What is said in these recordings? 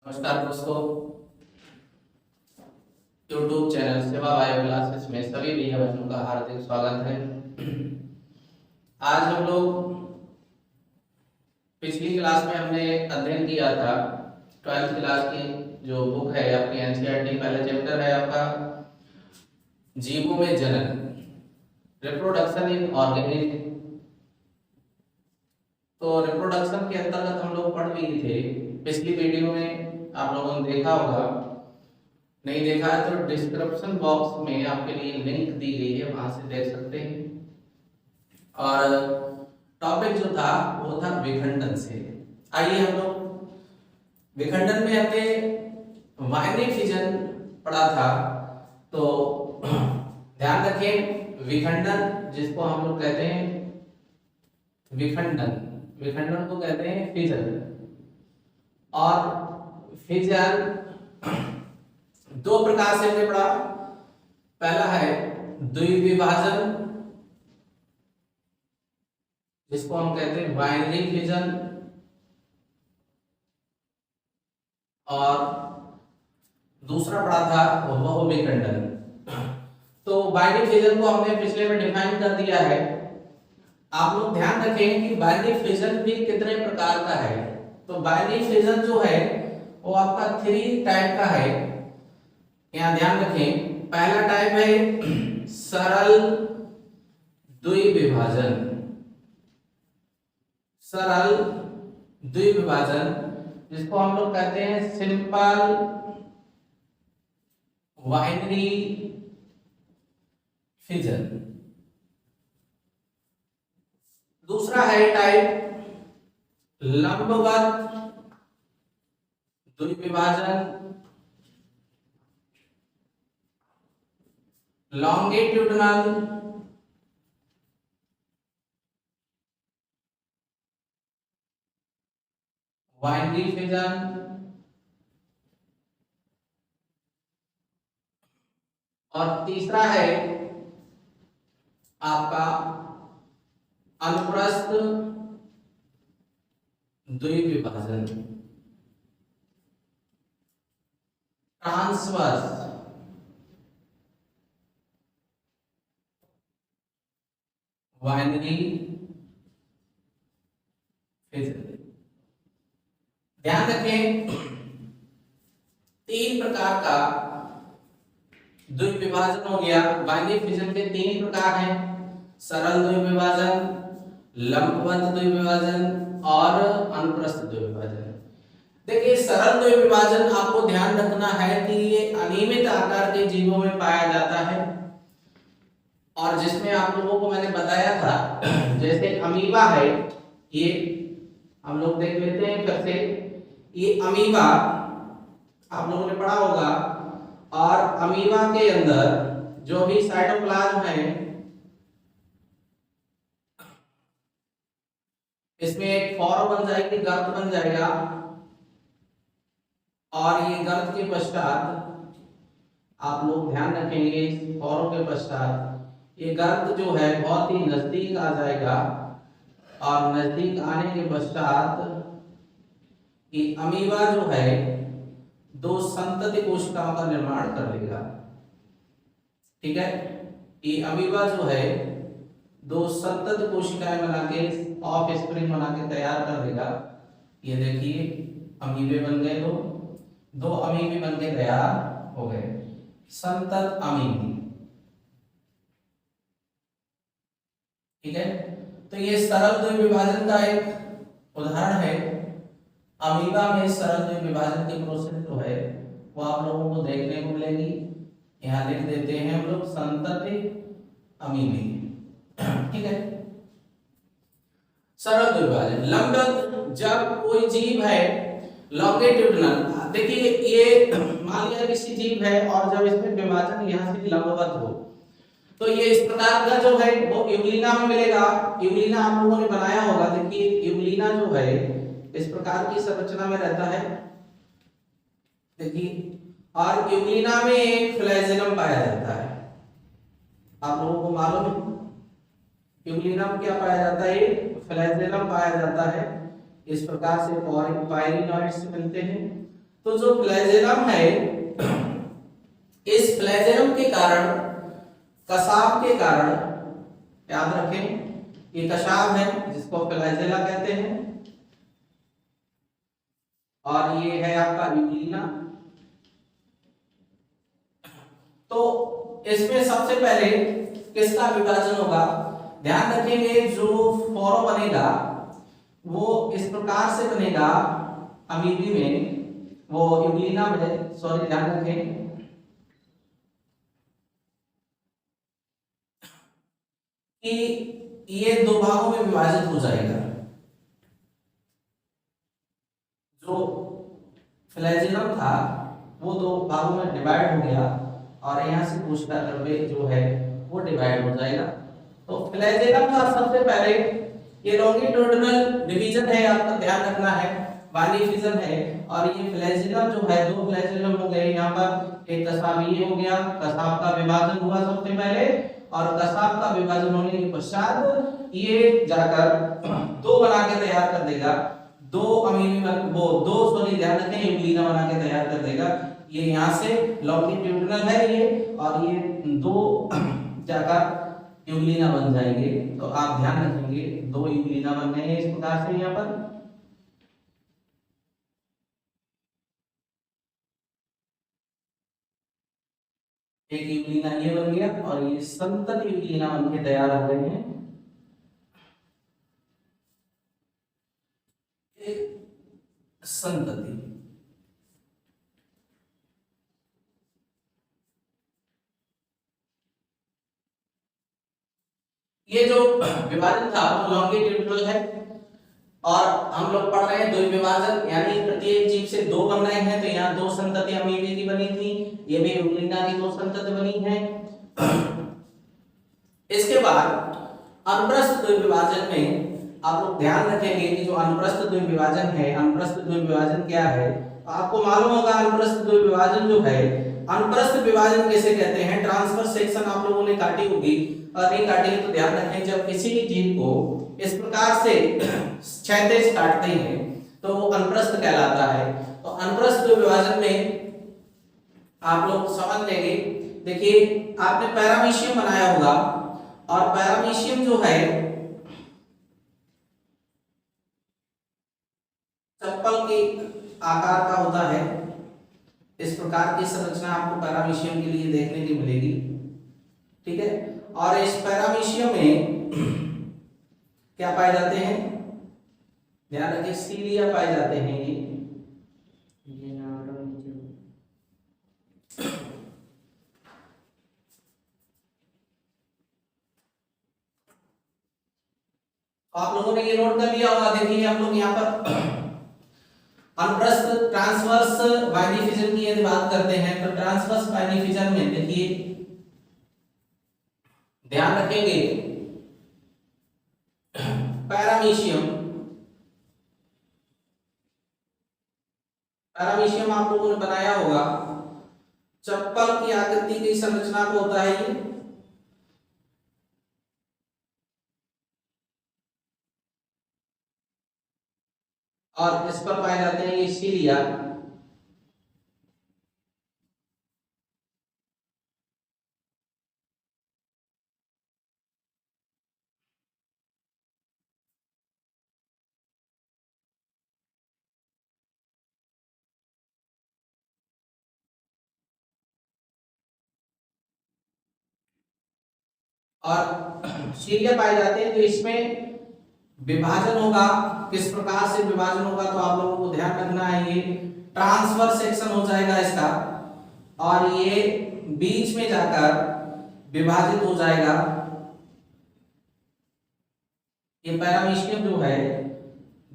नमस्कार दोस्तों, YouTube channel सेवा बायो क्लासेस में सभी भैया बहनों का हार्दिक स्वागत है। आज हम लोग पिछली क्लास में हमने अध्ययन किया था 12th क्लास की जो बुक है आपकी एनसीईआरटी, पहला चैप्टर है आपका जीवों में जनन, रिप्रोडक्शन इन ऑर्गेनिज्म। तो रिप्रोडक्शन के अंतर्गत हम लोग पढ़ लिए थे। पिछली वीडियो में आप लोगों ने देखा होगा, नहीं देखा है तो डिस्क्रिप्शन बॉक्स में आपके लिए लिंक दी गई है, वहां से देख सकते हैं। और टॉपिक जो था वो था विखंडन से। आइए हम लोग विखंडन में हमने बाइनरी फिजन पढ़ा था, तो ध्यान रखें विखंडन जिसको हम लोग कहते हैं विखंडन, विखंडन को कहते हैं फिजन। और फिजन दो प्रकार से हमने पढ़ा। पहला है द्विविभाजन जिसको हम कहते हैं बाइनरी फिजन, और दूसरा पढ़ा था बहुविखंडन। तो बाइनरी फिजन को हमने पिछले में डिफाइन कर दिया है। आप लोग ध्यान रखें कि बाइनरी फिजन भी कितने प्रकार का है। तो बाइनरी फिजन जो है वो आपका 3 टाइप का है। यहाँ ध्यान रखें, पहला टाइप है सरल द्विविभाजन। सरल द्विविभाजन जिसको हम लोग कहते हैं सिंपल बाइनरी फिजन। दूसरा है टाइप लंबवत द्विविभाजन, लॉन्गिट्यूडनल बाइनरी फिजन, और तीसरा है आपका अनुप्रस्थ द्विविभाजन, ट्रांसवर्स बाइनरी फिजन। ध्यान रखें 3 प्रकार का द्विविभाजन हो गया। बाइनरी फिजन के 3 प्रकार हैं, सरल द्विविभाजन, लंबवत द्विविभाजन और अनुप्रस्थ द्विविभाजन। देखिए सरल द्विविभाजन आपको ध्यान रखना है कि ये अनियमित आकार के जीवों में पाया जाता है, और जिसमें आप लोगों को मैंने बताया था जैसे अमीबा है, ये हम लोग देख लेते हैं फिर से। ये अमीबा आप लोगों ने पढ़ा होगा, और अमीबा के अंदर जो भी साइटोप्लाज्म है इसमें एक फॉर्म बन जाएगी, गर्त बन जाएगा, और ये गर्त के पश्चात आप लोग ध्यान रखेंगे फॉर्म के पश्चात ये गर्त जो है बहुत ही नजदीक आ जाएगा, और नजदीक आने के पश्चात ये अमीबा जो है 2 संतति कोशिकाओं का निर्माण कर लेगा। ठीक है, ये अमीबा जो है 2 संतति कोशिकाएं बना के ऑफ स्प्रिंग बना के तैयार कर देगा। ये देखिए अमीबे बन गए, 2 अमीबे बन के तैयार हो गए, संतत अमीबी। ठीक है, तो ये सरल द्विविभाजन का एक उदाहरण है। अमीबा में सरल द्विविभाजन की प्रोसेस जो है वो आप लोगों को देखने को मिलेगी। यहाँ लिख देते हैं हम लोग संतति अमीबी। ठीक है, सरल द्विविभाजन। लंबवत, जब कोई जीव है लॉन्गिट्यूडनल, देखिए ये मान लिया किसी जीव है और जब इसमें विभाजन यहाँ से लंबवत हो तो ये इस प्रकार का जो है वो यूग्लिना में मिलेगा। यूग्लिना आप लोगों ने बनाया होगा, देखिए यूग्लिना जो है इस प्रकार की संरचना में रहता है, देखिए, और यूग्लिना में एक फ्लैजेलम पाया जाता है। आप लोगों को मालूम है यूग्लिना में क्या पाया जाता है, फ्लैजेलम पाया जाता है। इस प्रकार से पायरिनॉइड्स मिलते हैं। तो जो फ्लैजेलम है, इस फ्लैजेलम के कारण, कसाव के कारण, याद रखें ये कसाव है जिसको फ्लैजेला कहते हैं, और ये है आपका यूग्लिना। तो इसमें सबसे पहले किसका विभाजन होगा, ध्यान रखेंगे जो फोरो बनेगा वो इस प्रकार से बनेगा अमीबी में, वो यूग्लिना में, सॉरी ध्यान रखें कि ये दो भागों में विभाजित हो जाएगा। जो फ्लैजेलम था वो दो भागों में डिवाइड हो गया और यहाँ से कोशिकाद्रव्य जो है वो डिवाइड हो जाएगा। तो फ्लैजेलम का सबसे पहले ये लॉन्गिट्यूडिनल डिवीजन है, आपका ध्यान रखना है, बाइफिजन है। और ये फ्लैजेलम जो है, दो फ्लैजेलम हो गए यहाँ पर, एक कसावीय हो गया, कसाव का विभाजन हुआ सबसे पहले, और कसाव का विभाजन होने के पश्चात ये जाकर दो बना के तैयार कर देगा, दो अमीनी वो दो, सॉरी ध्यान रखें, यूग्लिना बना के तैयार कर देगा। ये यहाँ से लॉन्गिट्यूडिनल है ये, और ये दो जाकर यूग्लिना बन जाएंगे। तो आप ध्यान रखेंगे दो यूग्लिना बन गए हैं इस प्रकार से यहाँ पर। एक यूग्लिना ये बन गया और ये संतत यूग्लिना बन के तैयार हो गए हैं। संतति, ये जो विभाजन था वो लॉन्गिट्यूडिनल है, और हम लोग पढ़ रहे हैं द्विविभाजन, यानी प्रत्येक जीव से दो बन रहे हैं। तो यहाँ दो संतति अमीबी की बनी थी, ये भी यूग्लिना की दो संतति बनी है। इसके बाद अनुप्रस्थ द्विविभाजन में आप लोग ध्यान रखेंगे कि जो अनुप्रस्थ द्विविभाजन है, अनुप्रस्थ द्विविभाजन क्या है, तो आपको मालूम होगा अनुप्रस्थ द्विविभाजन जो है, अनुप्रस्थ विभाजन किसे कहते हैं, ट्रांसवर्स सेक्शन आप लोगों ने काटी होगी, और नहीं काटी तो ध्यान रखें, जब किसी भी जीव को इस प्रकार से क्षैतिज काटते हैं तो वो अनुप्रस्थ कहलाता है। तो अनुप्रस्थ विभाजन में आप लोग समझ लेंगे, देखिए आपने पैरामीशियम बनाया होगा, और पैरामीशियम जो है चप्पल के आकार का होता है, इस प्रकार की संरचना आपको पैरामीशियम के लिए देखने की मिलेगी, ठीक है। और इस पैरामीशियम में क्या पाए जाते हैं, ध्यान रखिए सीलिया पाए जाते हैं। ये आप लोगों ने ये नोट कर लिया होगा। देखिए हम लोग यहाँ पर अनुप्रस्थ ट्रांसवर्स बाइफिजन की यदि बात करते हैं, तो ट्रांसवर्स बाइफिजन में देखिए ध्यान रखेंगे पैरामीशियम, पैरामीशियम आप लोगों ने बनाया होगा, चप्पल की आकृति की संरचना को होता है ये, और इस पर पाए जाते हैं ये सीलिया। और सीलिया पाए जाते हैं, तो इसमें विभाजन होगा, किस प्रकार से विभाजन होगा, तो आप लोगों को ध्यान रखना है, ये ट्रांसवर्स सेक्शन हो जाएगा इसका, और ये बीच में जाकर विभाजित हो जाएगा। ये पैरामीशियम जो है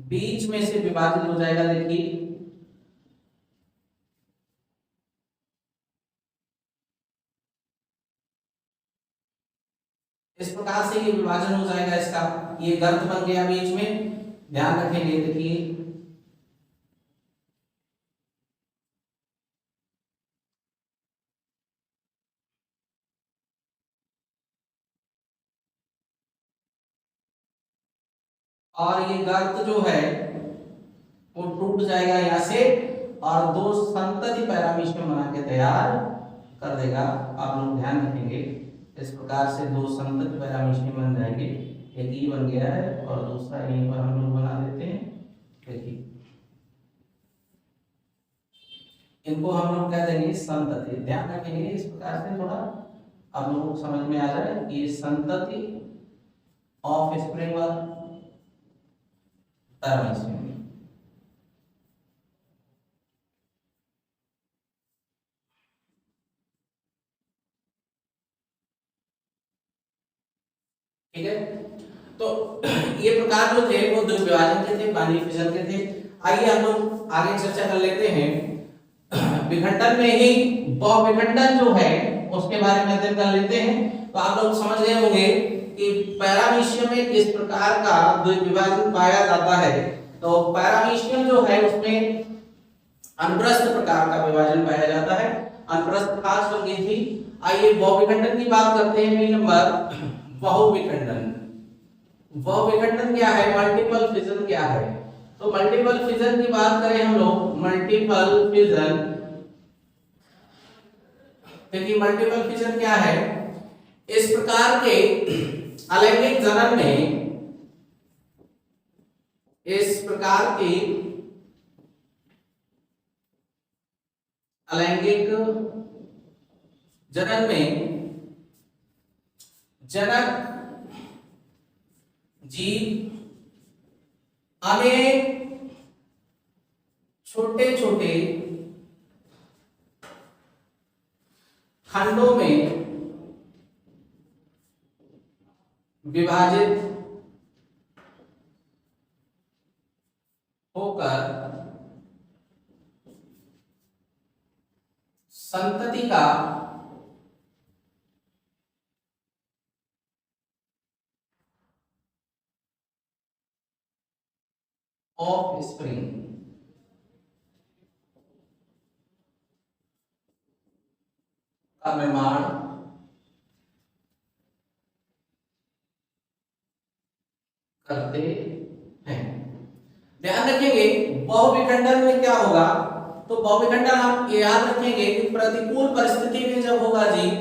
बीच में से विभाजित हो जाएगा, देखिए इस प्रकार से ये विभाजन हो जाएगा इसका, ये गर्त बन गया बीच में, ध्यान रखेंगे। देखिए और ये गर्त जो है वो टूट जाएगा यहाँ से, और 2 संतति पैरामीशियम बना के तैयार कर देगा। आप लोग ध्यान रखेंगे इस प्रकार से 2 संतति पैरामीशियम बन जाएंगे। एक ई बन गया है और दूसरा यहीं पर हम लोग बना देते हैं। देखिए इनको हम लोग कह देंगे संतति। ध्यान रखेंगे इस प्रकार से, थोड़ा आप लोगों को समझ में आ जाए कि ये संतति ऑफ स्प्रिंगर पैरामीशियम। ठीक है, तो ये प्रकार जो थे वो द्विविभाजन के थे, पानी फिसल के थे। आइए हम लोग आगे चर्चा कर लेते हैं विखंडन में ही बहुविखंडन जो है उसके बारे में अध्ययन कर लेते हैं। तो आप लोग समझ गए होंगे कि पैरामीशियम में किस प्रकार का द्विविभाजन पाया जाता है। तो पैरामीशियम जो है उसमें अनुप्रस्थ प्रकार का विभाजन पाया जाता है, अनुप्रस्थ खास बन गई थी। आइए बहुविखंडन की बात करते हैं। B number बहुविखंडन। बहुविखंडन क्या है, मल्टीपल फिजन क्या है। तो मल्टीपल फिजन की बात करें हम लोग, मल्टीपल फिजन, देखिए मल्टीपल फिजन क्या है, इस प्रकार के अलैंगिक जनन में, इस प्रकार की अलैंगिक जनन में जनक जीव अनेक छोटे छोटे खंडों में विभाजित होकर संतति का ऑफ स्प्रिंग का निर्माण करते हैं। ध्यान रखेंगे बहुविखंडन में क्या होगा, तो बहुविखंडन आप याद रखेंगे कि प्रतिकूल परिस्थिति में जब होगा जीव,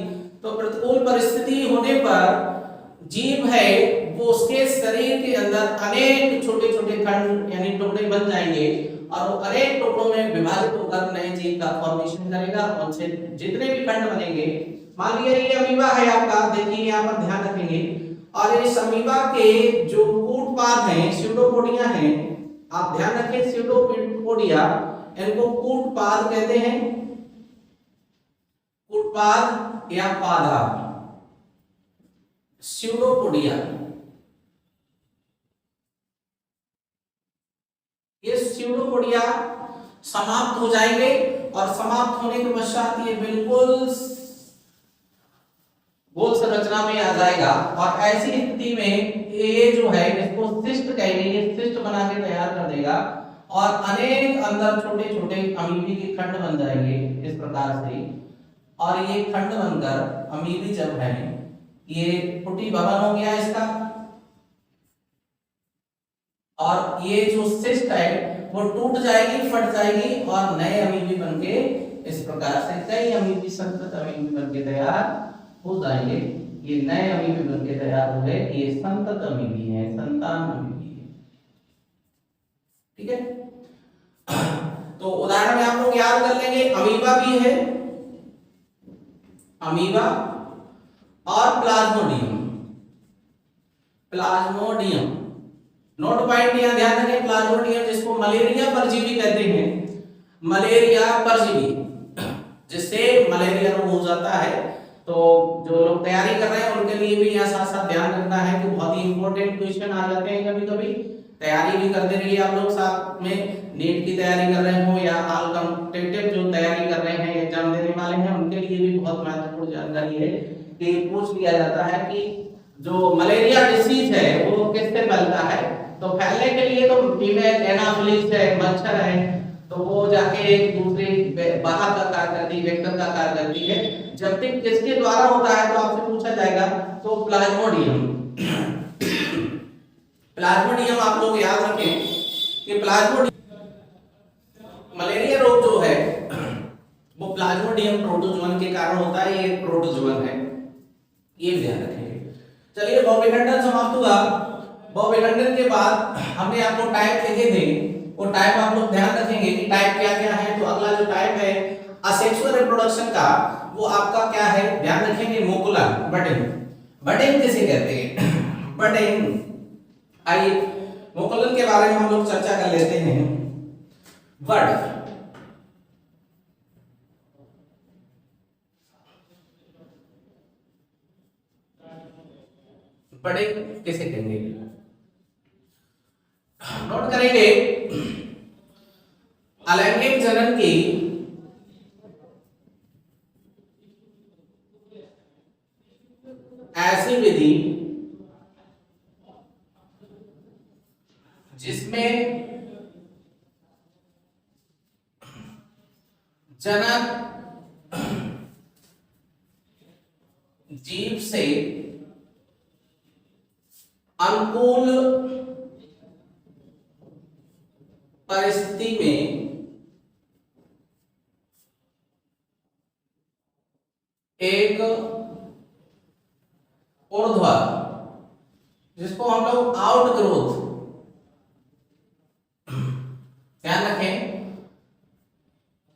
तो प्रतिकूल परिस्थिति होने पर जीव है वो उसके शरीर के अंदर अनेक छोटे छोटे खंड यानी टुकड़े बन जाएंगे और वो अनेक टुकड़ों में विभाजित होकर नए जीव का फॉर्मेशन करेगा। उनसे जितने भी खंड बनेंगे, मान लिया ये अमीबा है आपका, देखिए यहाँ पर ध्यान रखेंगे, और इस अमीबा के जो कूटपाद हैं, स्यूडोपोडिया हैं, आप ध्यान रखें स्यूडोपोडिया, इनको कूटपाद कहते हैं, कूटपाद या पादा, स्यूडोपोडिया। ये स्यूडोपोडिया समाप्त हो जाएंगे और समाप्त होने के पश्चात ये बिल्कुल गोल संरचना में आ जाएगा और ऐसी स्थिति में ये जो है इसको सिस्ट कहेंगे, ये सिस्ट बना के तैयार कर देगा और अनेक अंदर छोटे छोटे अमीबी के खंड बन जाएंगे इस प्रकार से। और ये खंड बनकर अमीबी जब है, ये पुटी भवन हो गया इसका, और ये जो सिस्ट है वो टूट जाएगी, फट जाएगी और नए अमीबी बनके इस प्रकार से कई अमीबी, संतत अमीबी बनके तैयार हो जाएंगे। ये नए अमीबी बनके तैयार हो गए, ये संतत अमीबी है, संतान अमीबी है। ठीक है, तो उदाहरण में आप लोग याद कर लेंगे, अमीबा भी है, अमीबा और प्लाज्मोडियम। प्लाज्मोडियम नोट पॉइंट यहां ध्यान रखें, प्लाज्मोडियम जिसको मलेरिया परजीवी कहते हैं, मलेरिया परजीवी, जिससे मलेरिया रोग हो जाता है। तो जो लोग तैयारी कर रहे हैं उनके लिए भी यहां साथ साथ ध्यान रखना है कि बहुत ही इंपॉर्टेंट क्वेश्चन आ जाते हैं कभी कभी। तैयारी भी करते रहिए आप लोग, साथ में नीट की तैयारी कर रहे हो या ऑल कॉम्पिटिटिव जो तैयारी कर रहे हैं, एग्जाम देने वाले हैं, उनके लिए भी बहुत महत्वपूर्ण जानकारी है कि पूछ लिया जाता है कि जो मलेरिया डिसीज है वो किससे फैलता है। तो फैलने के लिए तो फीमेल एनाफिलिस है, मच्छर है, तो वो जाके एक दूसरे बाहर का कार्य करती है, वेक्टर का कार्य करती है। जब तक किसके द्वारा होता है तो आपसे पूछा जाएगा, तो प्लाज्मोडियम। प्लाज्मोडियम आप लोग याद रखें कि प्लाज्मोडियम मलेरिया रोग जो प्लाज्मोडियम प्रोटोजोवन के कारण होता है, ये प्रोटोजोवन है, ये ध्यान रखेंगे। चलिए बॉब विखंडन समाप्त हुआ। बॉब विखंडन के बाद हमने आपको टाइप लिखे थे, वो टाइप आप लोग ध्यान रखेंगे कि टाइप क्या क्या है। तो अगला जो टाइप है असेक्सुअल रिप्रोडक्शन का, वो आपका क्या है ध्यान रखेंगे, मोकुलम, बडिंग। बडिंग किसे कहते हैं? बडिंग। आइए मोकुलम के बारे में हम लोग चर्चा कर लेते हैं। बड बडिंग किसे कहेंगे? नोट करेंगे अलैंगिक जनन की ऐसी विधि जिसमें जनक जीव से अनुकूल परिस्थिति में एक ऊर्ध्वा, जिसको हम लोग आउट ग्रोथ, ध्यान रखें,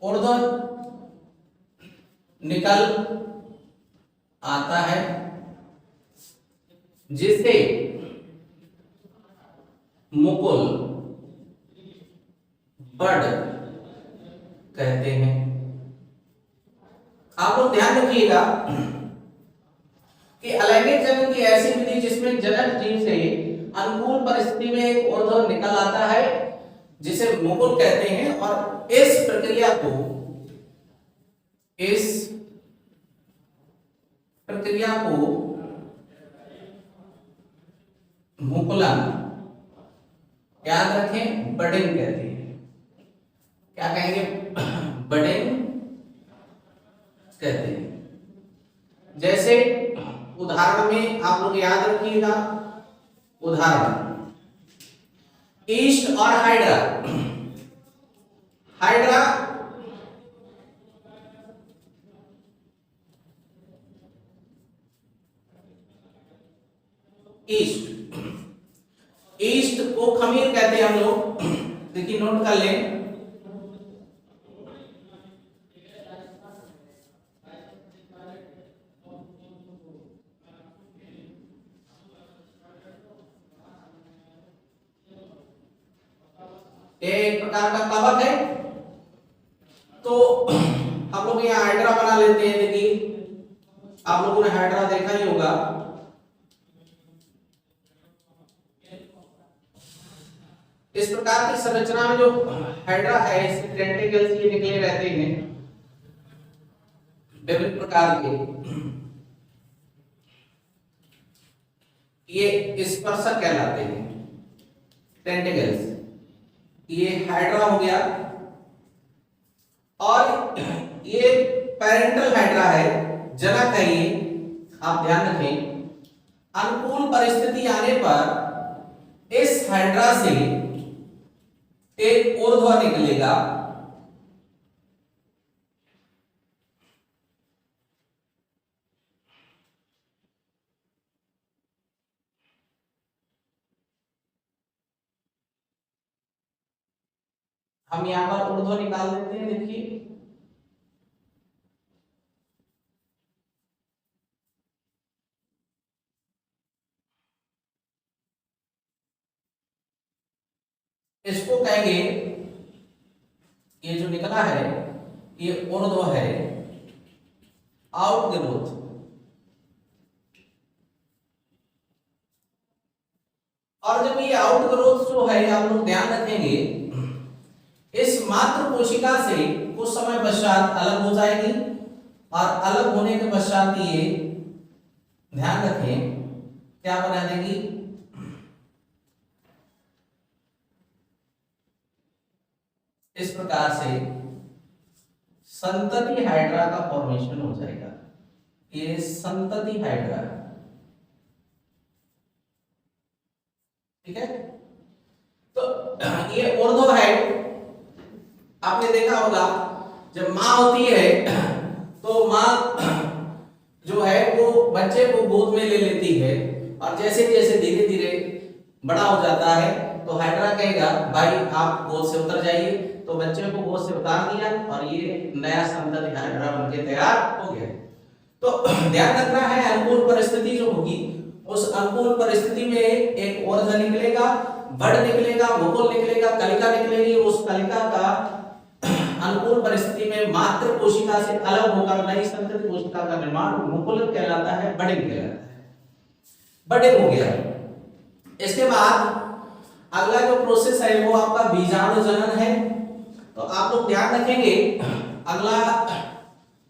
ऊर्ध्वा निकल आता है, जिसे मुकुल, बड कहते हैं। आप लोग ध्यान रखिएगा कि अलैंगिक जनन की ऐसी विधि जिसमें जनक जीव से अनुकूल परिस्थिति में एक ऊर्ध्व निकल आता है, जिसे मुकुल कहते हैं, और इस प्रक्रिया को मुकुलन, याद रखें, बडिंग कहते हैं। क्या कहेंगे? बडिंग कहते हैं। जैसे उदाहरण में आप लोग याद रखिएगा, उदाहरण ईस्ट और हाइड्रा। हाइड्रा ईस्ट, ईस्ट को खमीर कहते हैं हम लोग, देखिए नोट कर लें। एक प्रकार का कवक है, तो हम लोग यहाँ हाइड्रा बना लेते हैं। देखिए आप लोगों ने हाइड्रा देखा ही होगा, इस प्रकार की संरचना में जो हाइड्रा है, इसके टेंटिकल्स ये निकले रहते हैं विभिन्न प्रकार के, ये स्पर्शक कहलाते हैं, टेंटिकल्स। ये हाइड्रा हो गया, और ये पेरेंटल हाइड्रा है, जनक है ये, आप ध्यान रखें। अनुकूल परिस्थिति आने पर इस हाइड्रा से एक ऊर्ध्वा निकलेगा, हम यहां पर ऊर्ध्वा निकाल देते हैं। देखिए इसको कहेंगे, ये जो निकला है ये ऊर्ध्वा है, आउट ग्रोथ। और जब ये आउट ग्रोथ जो है, आप लोग ध्यान रखेंगे, इस मात्र कोशिका से कुछ समय पश्चात अलग हो जाएगी, और अलग होने के पश्चात ये, ध्यान रखें, क्या बना देगी? इस प्रकार से संतति हाइड्रा का फॉर्मेशन हो जाएगा। ये संतति हाइड्रा, ठीक है। तो ये ऊर्ध्व है, आपने देखा होगा जब माँ होती है तो माँ जो है वो बच्चे को गोद में ले लेती है, और जैसे जैसे धीरे धीरे बड़ा हो जाता है तो हाइड्रा कहेगा भाई आप गोद से उतर जाइए, तो बच्चे को गोद से उतार दिया और ये नया संतति हाइड्रा बनके तैयार हो गया। तो ध्यान रखना है, अनुकूल परिस्थिति जो होगी उस अनुकूल परिस्थिति में एक ओरज निकलेगा, बड़ निकलेगा, मुकुल निकलेगा, कलिका निकलेगी। उस कलिका का अनुकूल परिस्थिति में मात्र कोशिका से अलग होकर नई संतति कोशिका का निर्माण मुकुल कहलाता है, बडिंग कहलाता है। बडिंग हो गया। इसके बाद अगला जो प्रोसेस है वो आपका बीजाणु जनन है। तो आप लोग ध्यान रखेंगे, अगला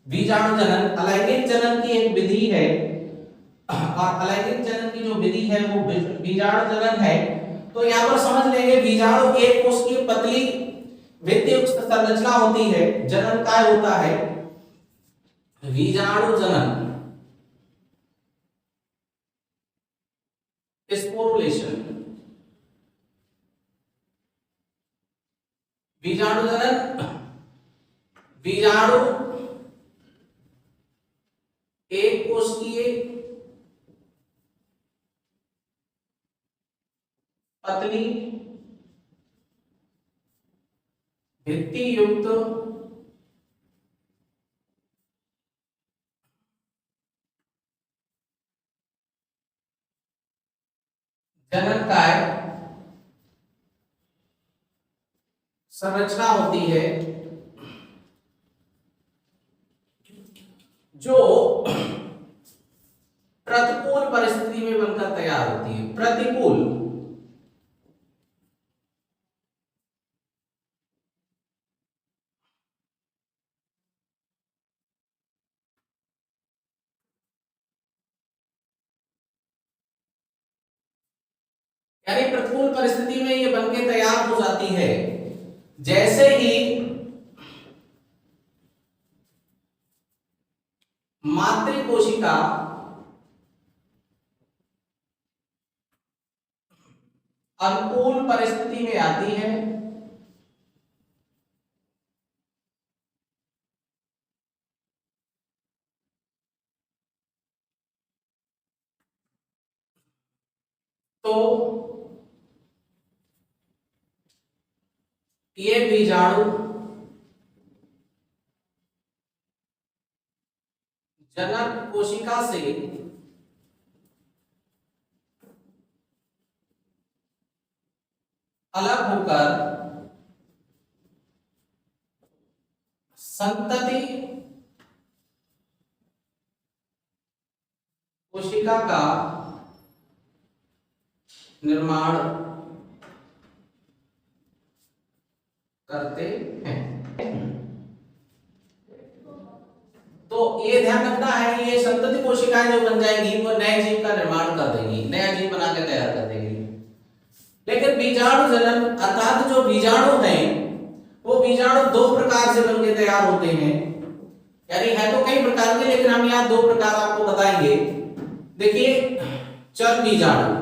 बीजाणु जनन अलैंगिक जनन की एक विधि है, और अलैंगिक जनन की जो विधि है वो बीजाणु जनन है। तो यहाँ पर समझ लेंगे बीजाणु एक कोश की पतली भित्तियुक्त संरचना होती है, जनन काय होता है बीजाणु जनन, स्पोरुलेशन। बीजाणु जनन, बीजाणु एक कोशिकीय पतली भित्ति युक्त जननकाय संरचना होती है, जो प्रतिकूल परिस्थिति में बनकर तैयार होती है। प्रतिकूल, यानी प्रतिकूल परिस्थिति में ये बनके तैयार हो जाती है। जैसे ही मातृ कोशिका अनुकूल परिस्थिति में आती है, तो ये बीजाणु जनक कोशिका से अलग होकर संतति कोशिका का निर्माण करते हैं। तो ये ध्यान रखना है, ये संतति कोशिकाएं जो बन जाएंगी वो नए जीव का निर्माण कर देंगी, नया जीव बना के तैयार कर देंगी। लेकिन बीजाणु जनन अर्थात जो बीजाणु हैं वो बीजाणु दो प्रकार से बनके तैयार होते हैं, यानी है तो कई प्रकार के, लेकिन हम यहाँ दो प्रकार आपको बताएंगे। देखिए, चर बीजाणु,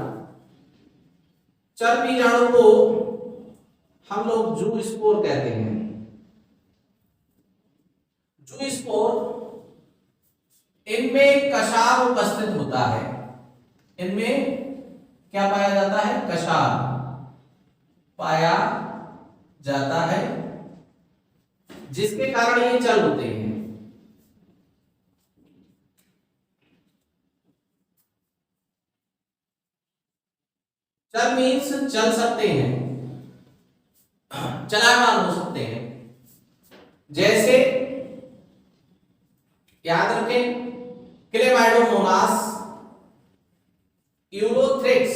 चर बीजाणु को हम लोग जू स्पोर कहते हैं। जू स्पोर, इनमें कशार उपस्थित होता है, इनमें क्या पाया जाता है, कशार पाया जाता है, जिसके कारण ये चल होते हैं। चल मीन्स चल सकते हैं, चलायमान हो सकते हैं। जैसे याद रखें, क्लेमाइडोमोनास, यूरोथ्रिक्स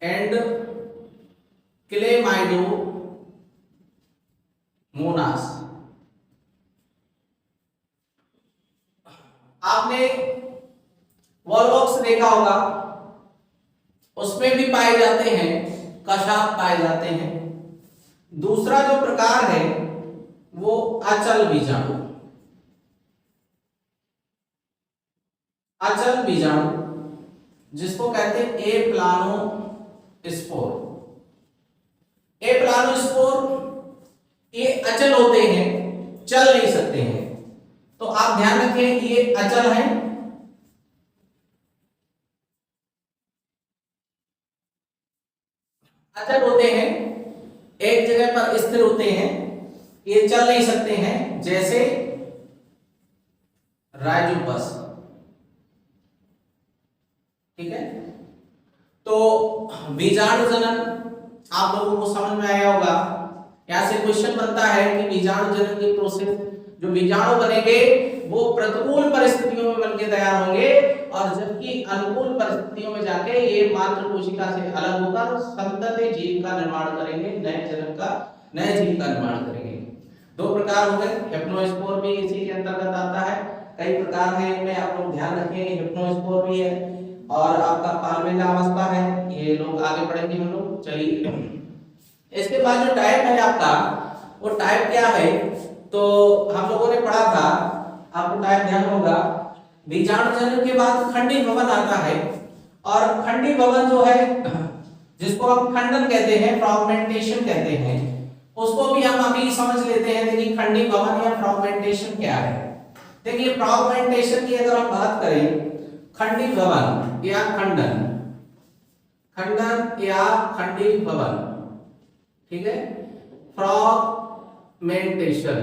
एंड क्लेमाइडोमोनास। आपने वॉलवॉक्स देखा होगा, उसमें भी पाए जाते हैं, कशाप पाए जाते हैं। दूसरा जो प्रकार है वो अचल बीजाणु, अचल बीजाणु जिसको कहते हैं एप्लानोस्पोर। एप्लानोस्पोर ये अचल होते हैं, चल नहीं सकते हैं। तो आप ध्यान रखें ये अचल है, अचल होते हैं, एक जगह पर स्थिर होते हैं, ये चल नहीं सकते हैं, जैसे राइजोपस। ठीक है, तो बीजाणु जनन आप लोगों को समझ में आया होगा। यहां से क्वेश्चन बनता है कि बीजाणु जनन की प्रोसेस, जो बीजाणु बनेंगे वो प्रतिकूल परिस्थितियों में बनके तैयार होंगे, और जबकि अनुकूल परिस्थितियों में जाके ये मात्र कोशिका से अलग होकर संतति जीव का निर्माण करेंगे, नए जन्म का, नए जीव का निर्माण करेंगे। दो प्रकार हो गए, हिप्नोस्पोर भी इसी के अंतर्गत आता है, कई प्रकार हैं इनमें, आप लोग ध्यान रखें। हिप्नोस्पोर भी है और आपका पाल्मेला अवस्था है, ये लोग आगे पढ़ेंगे हम लोग। चलिए, इसके बाद जो टाइप है आपका, वो टाइप क्या है, तो हम लोगों ने पढ़ा था, आपको टाइप ध्यान होगा। बीजाणु जनन के बाद खंडी भवन आता है, और खंडी भवन जो है जिसको हम खंडन कहते हैं, फ्रैगमेंटेशन कहते हैं, उसको भी हम अभी समझ लेते हैं। देखिए खंडी भवन या फ्रैगमेंटेशन क्या है। देखिए फ्रैगमेंटेशन की अगर हम बात करें, खंडी भवन या खंडन, खंडन या खंडी भवन, ठीक है, फ्रैगमेंटेशन।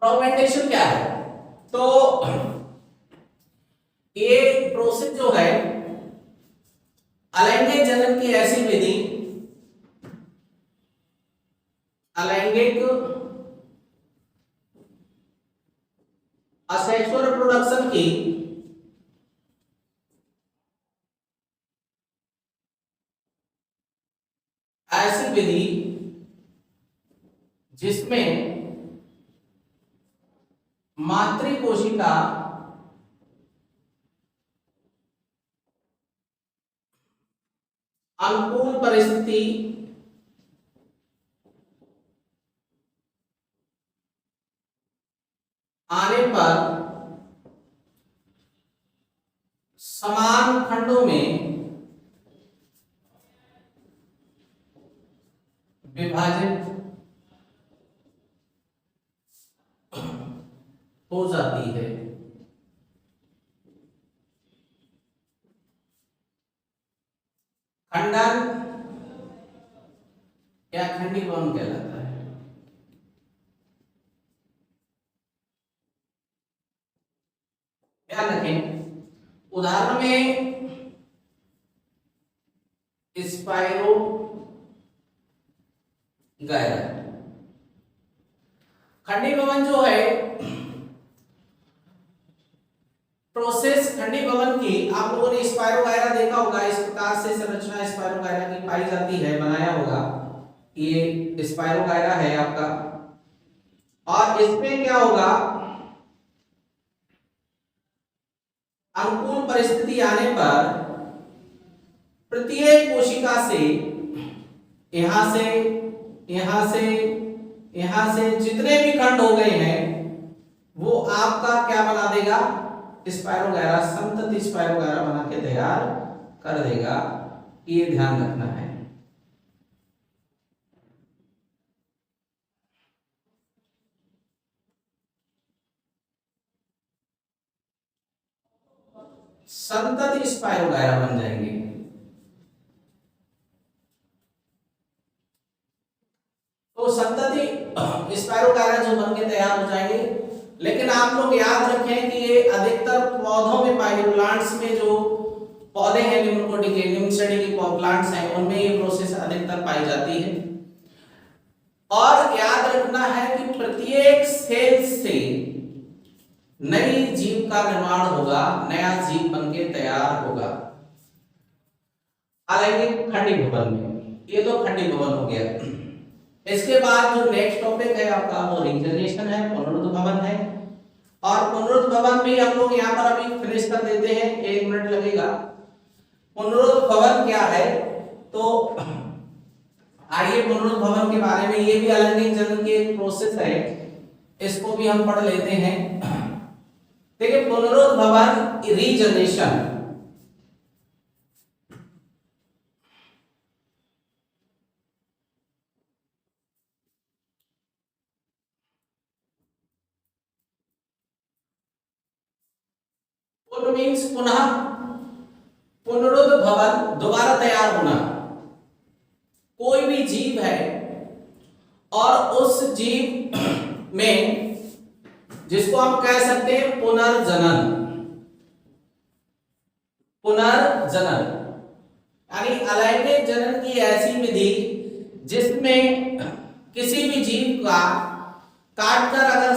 फ्रैगमेंटेशन क्या है, तो ये प्रोसेस जो है, अलैंगिक जनन की ऐसी विधि, अलैंगिक असेक्सुअल रिप्रोडक्शन की ऐसी विधि जिसमें मातृ कोशिका अनुकूल परिस्थिति आने पर समान खंडों में विभाजित हो जाती है। खंडन या खंडी भवन कहलाता है। ध्यान रखें, उदाहरण में स्पाइरो गायरा, खंडी भवन जो है, प्रोसेस खंडी भवन की, आप लोगों ने स्पाइरो गायरा देखा होगा, इस प्रकार से संरचना स्पाइरो गायरा की पाई जाती है, बनाया होगा, ये स्पाइरो गायरा है आपका। और इसमें क्या होगा, अनुकूल परिस्थिति आने पर प्रत्येक कोशिका से, यहां से, यहां से, यहां से जितने भी खंड हो गए हैं, वो आपका क्या बना देगा, स्पाइरो गायरा, संतति स्पाइरो गायरा बना के तैयार कर देगा। ये ध्यान रखना है। संतति स्पाइरो गायरा बन जाएंगे। तो संतति स्पाइरो गायरा जो बन के तैयार हो जाएंगे, लेकिन आप लोग याद रखें कि ये अधिकतर पौधों में पाए, प्लांट्स में जो पौधे हैं निम्नकोटि के, निम्न श्रेणी के प्लांट्स हैं, उनमें ये प्रोसेस अधिकतर पाई जाती है। और याद रखना है कि प्रत्येक सेल से नई जीव का निर्माण होगा, नया जीव बनके तैयार होगा अलैंगिक खंडी भवन में। ये तो खंडी भवन हो गया। इसके बाद जो नेक्स्ट टॉपिक है आपका, वो रीजनरेशन है, पुनरुद्भवन है। और पुनरुद्भवन भी हम लोग यहाँ पर अभी फिनिश कर देते हैं, 1 मिनट लगेगा। पुनरुद्भवन क्या है, तो आइए पुनरुद्भवन के बारे में, ये भी अलैंगिक जनन की एक प्रोसेस है, इसको भी हम पढ़ लेते हैं। देखिए पुनरुद्भवन, रीजनरेशन, पुन मीन्स पुनः, पुनरुद्भवन, दोबारा तैयार होना। कोई भी जीव है और उस जीव में जिसको हम कह सकते हैं पुनर्जनन, पुनर्जनन यानी अलैंगिक जनन की ऐसी विधि जिसमें किसी भी जीव का काटकर अगर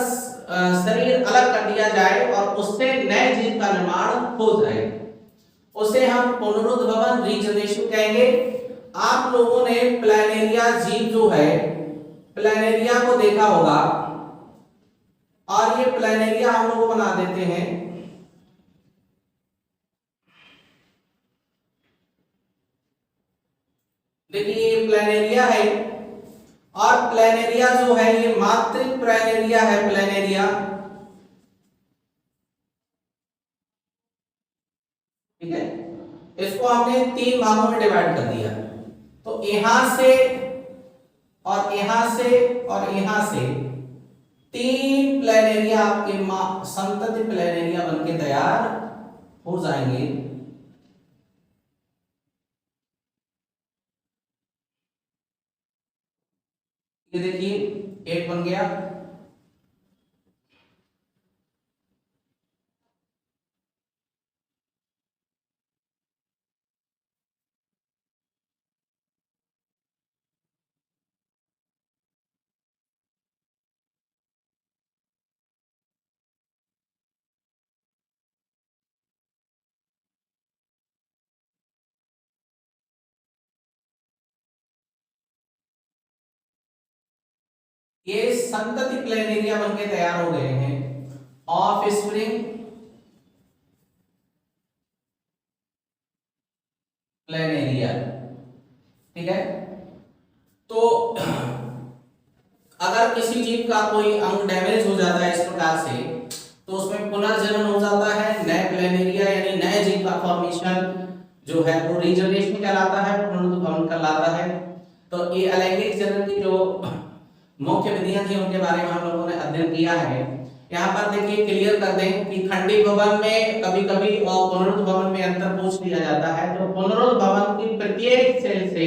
शरीर अलग कर दिया जाए और उससे नए जीव का निर्माण हो जाए, उसे हम पुनरुद्भवन, रीजनरेशन कहेंगे। आप लोगों ने प्लैनेरिया जीव जो है, प्लैनेरिया को देखा होगा, और ये प्लैनेरिया हम लोग बना देते हैं देखिए ये प्लैनेरिया है, और प्लैनेरिया जो है ये मातृ प्लैनेरिया है, प्लैनेरिया, ठीक है। इसको हमने 3 भागों में डिवाइड कर दिया, तो यहां से और यहां से और यहां से 3 प्लैनेरिया आपके संतति प्लैनेरिया बनके तैयार हो जाएंगे। ये देखिए एक बन गया, ये संतति प्लैनेरिया बनके तैयार हो गए हैं, ऑफ स्प्रिंग प्लैनेरिया, ठीक है। तो अगर किसी जीव का कोई अंग डैमेज हो जाता है इस प्रकार से, तो उसमें पुनर्जनन हो जाता है, नए प्लैनेरिया यानी नए जीव का फॉर्मेशन जो है वो रीजनरेशन कहलाता है, पुनरुद्भवन कहलाता है। तो ये अलैंगिक जनन की जो मुख्य विधियां थी उनके बारे में हम लोगों ने अध्ययन किया है। यहाँ पर देखिए क्लियर कर दें कि खंडी भवन में कभी-कभी और पुनरुद्भवन में अंतर पूछ लिया जाता है। तो पुनरुद्भवन की प्रत्येक सेल से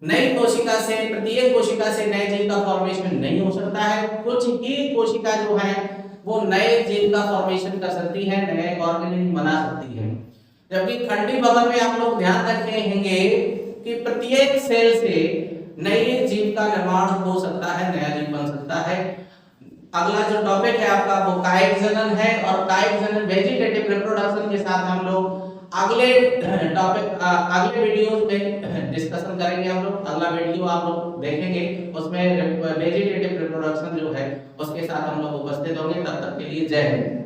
नई कोशिका से, प्रत्येक कोशिका से नए जीव का फॉर्मेशन नहीं हो सकता है। कुछ ही कोशिका जो है वो नए जीव का फॉर्मेशन कर सकती है, नए ऑर्गेनिज्म बना सकती है। जबकि खंडी भवन में आप लोग ध्यान रखेंगे कि प्रत्येक सेल से नए जीव का निर्माण हो सकता है, नया जीव बन सकता है। अगला जो टॉपिक है आपका वो कायिक जनन है, और कायिक जनन वेजिटेटिव रिप्रोडक्शन के साथ हम लोग अगले टॉपिक अगले वीडियोस में डिस्कशन करेंगे। हम लोग अगला वीडियो आप लोग देखेंगे, उसमें वेजिटेटिव रिप्रोडक्शन जो है उसके साथ हम लोग उपस्थित होंगे। तब तक के लिए जय हिंद।